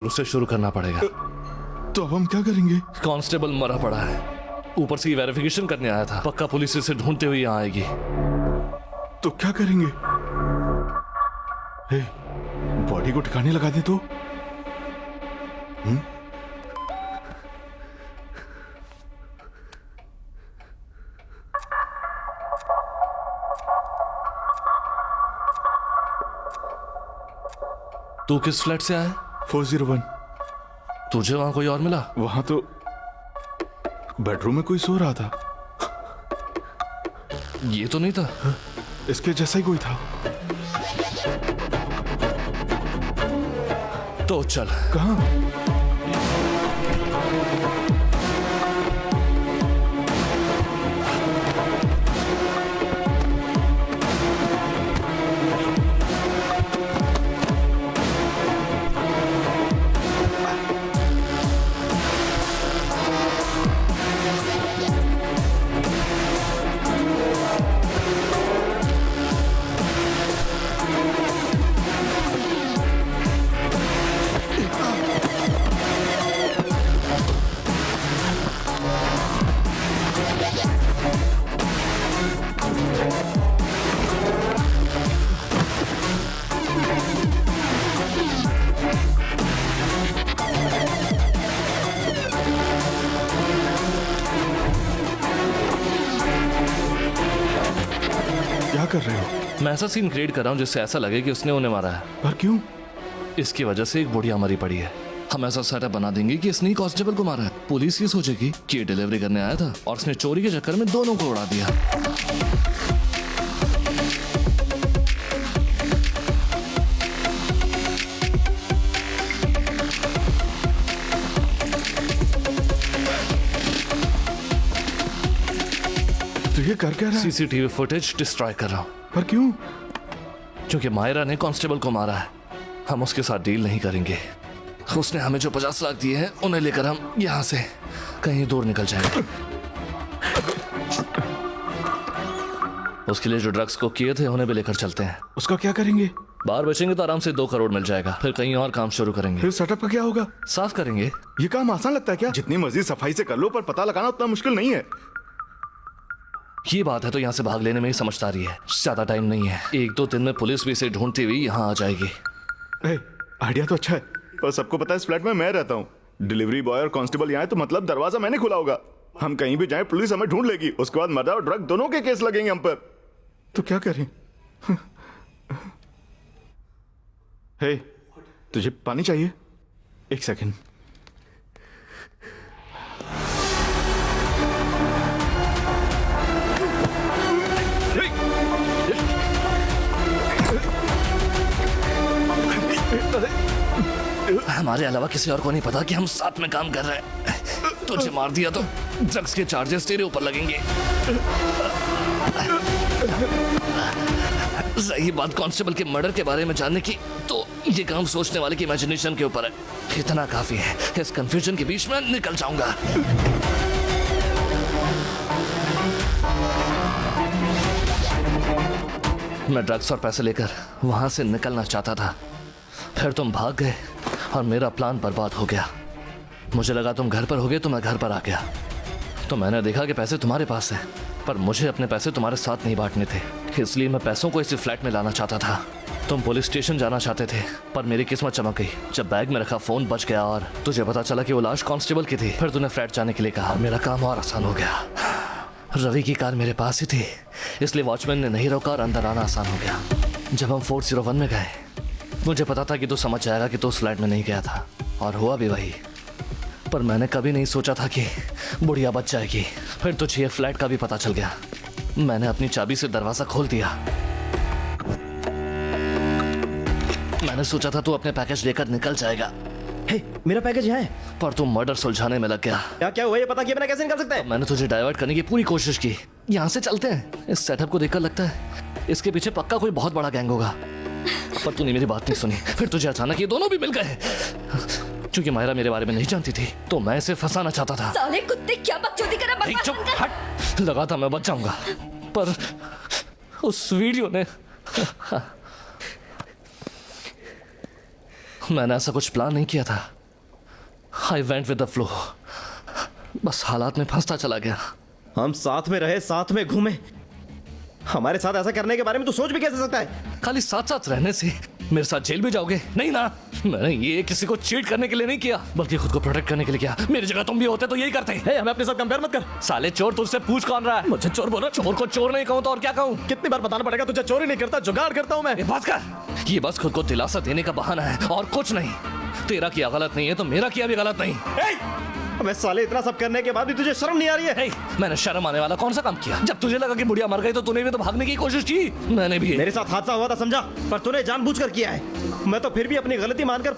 उसे शुरू करना पड़ेगा। तो अब हम क्या करेंगे? कांस्टेबल मरा पड़ा है, ऊपर से वेरिफिकेशन करने आया था। पक्का पुलिस इसे ढूंढते हुए यहाँ आएगी। तो क्या करेंगे? हे, बॉडी को ठिकाने लगा दे तो? तू किस फ्लैट से आया? 401। तुझे वहां कोई और मिला? वहां तो बेडरूम में कोई सो रहा था। ये तो नहीं था। इसके जैसा ही कोई था। तो चल। कहाँ? क्या कर रहे हो? मैं ऐसा सीन क्रिएट कर रहा हूँ जिससे ऐसा लगे कि उसने उन्हें मारा है। पर क्यों? इसकी वजह से एक बुढ़िया मरी पड़ी है। हम ऐसा सेटअप बना देंगे कि इसने ही कांस्टेबल को मारा है। पुलिस ये सोचेगी कि ये डिलीवरी करने आया था और इसने चोरी के चक्कर में दोनों को उड़ा दिया। तो ये कर क्या रहा है? सीसीटीवी फुटेज डिस्ट्रॉय कर रहा हूँ। पर क्यों? क्योंकि मायरा ने कांस्टेबल को मारा है। हम उसके साथ डील नहीं करेंगे। उसने हमें जो 50 लाख दिए हैं उन्हें लेकर हम यहाँ से कहीं दूर निकल जाएंगे। उसके लिए जो ड्रग्स को किए थे उन्हें भी लेकर चलते हैं। उसका क्या करेंगे? बाहर बेचेंगे तो आराम से 2 करोड़ मिल जाएगा। फिर कहीं और काम शुरू करेंगे। फिर सेटअप का क्या होगा? साफ करेंगे। ये काम आसान लगता है क्या? जितनी मर्जी सफाई से कर लो, पर पता लगाना उतना मुश्किल नहीं है। ये बात है तो यहाँ से भाग लेने में ही समझदारी है। ज्यादा टाइम नहीं है। 1-2 दिन में पुलिस भी इसे ढूंढती हुई यहाँ आ जाएगी। आइडिया तो अच्छा है, पर सबको पता है इस फ्लैट में मैं रहता हूँ। डिलीवरी बॉय और कांस्टेबल यहाँ है तो मतलब दरवाजा मैंने खुला होगा। हम कहीं भी जाएं पुलिस हमें ढूंढ लेगी। उसके बाद मर्डर और ड्रग दोनों के केस लगेंगे हम पर। तो क्या करें? हे, तुझे पानी चाहिए? 1 सेकंड। हमारे अलावा किसी और को नहीं पता कि हम साथ में काम कर रहे हैं। तुझे मार दिया तो ड्रग्स के चार्जेस तेरे ऊपर लगेंगे। सही बात कांस्टेबल के मर्डर के बारे में जानने की तो ये काम सोचने वाले की इमेजिनेशन के ऊपर है। इतना काफी है। इस कंफ्यूजन के बीच में निकल जाऊंगा। मैं ड्रग्स और पैसे लेकर वहां से निकलना चाहता था, फिर तुम भाग गए और मेरा प्लान बर्बाद हो गया। मुझे लगा तुम घर पर होगे तो मैं घर पर आ गया। तो मैंने देखा कि पैसे तुम्हारे पास हैं, पर मुझे अपने पैसे तुम्हारे साथ नहीं बांटने थे। इसलिए मैं पैसों को इसी फ्लैट में लाना चाहता था। तुम पुलिस स्टेशन जाना चाहते थे, पर मेरी किस्मत चमक गई जब बैग में रखा फोन बच गया और तुझे पता चला कि वो लाश कांस्टेबल की थी। फिर तूने फ्लैट जाने के लिए कहा। मेरा काम और आसान हो गया। रवि की कार मेरे पास ही थी, इसलिए वॉचमैन ने नहीं रोका और अंदर आना आसान हो गया। जब हम 401 में गए, मुझे पता था कि तू समझ जाएगा कि तू उस फ्लैट में नहीं गया था, और हुआ भी वही। पर मैंने कभी नहीं सोचा था कि बुढ़िया बच जाएगी। फिर तुझे ये फ्लैट का भी पता चल गया। मैंने अपनी चाबी से दरवाजा खोल दिया। मैंने सोचा था तू अपने पैकेज लेकर निकल जाएगा। हे, मेरा पैकेज है। पर तू मर्डर सुलझाने में लग गया। क्या हुआ ये पता किया बिना कैसे निकल सकता है? मैंने तुझे डाइवर्ट करने की पूरी कोशिश की। यहाँ से चलते हैं। इस सेटअप को देखकर लगता है इसके पीछे पक्का कोई बहुत बड़ा गैंग होगा। पर तूने मेरी बात नहीं सुनी। फिर तुझे अचानक ये दोनों भी मिल गए। क्योंकि मायरा मेरे बारे में नहीं जानती थी, तो मैं इसे फंसाना चाहता था। साले कुत्ते, क्या बकचोदी कर रहा है? चुप हट। लगा था मैं बच जाऊंगा, पर उस वीडियो ने मैंने ऐसा कुछ प्लान नहीं किया था। I went with the flow. बस हालात में फंसता चला गया। हम साथ में रहे, साथ में घूमे। हमारे साथ ऐसा करने के बारे में तू सोच भी कैसे सकता है? खाली साथ साथ रहने से मेरे साथ जेल भी जाओगे? नहीं ना। मैंने ये किसी को चीट करने के लिए नहीं किया, बल्कि खुद को प्रोटेक्ट करने के लिए किया। मेरी जगह तुम भी होते तो यही करते। हे, हमें अपने साथ कंपेयर मत कर। साले चोर, तुझसे पूछ कौन रहा है? मुझे चोर बोलो। चोर को चोर नहीं कहूं तो और क्या कहूं? कितनी बार बताना पड़ेगा? तुझे चोरी नहीं करता, जुगाड़ करता हूं मैं। ये बात कर। ये बस खुद को दिलासा देने का बहाना है और कुछ नहीं। तेरा किया गलत नहीं है तो मेरा किया भी गलत नहीं। अबे साले, इतना सब करने के बाद भी तुझे शर्म नहीं आ रही है? हे, मैंने शर्म आने वाला कौन सा काम किया? जब तुझे लगा कि बुढ़िया मर गई तो तूने भी तो भागने की कोशिश की। मैंने भी। मेरे साथ हादसा हुआ था, समझा? पर तूने जानबूझकर किया है। मैं तो फिर भी अपनी गलती मानकर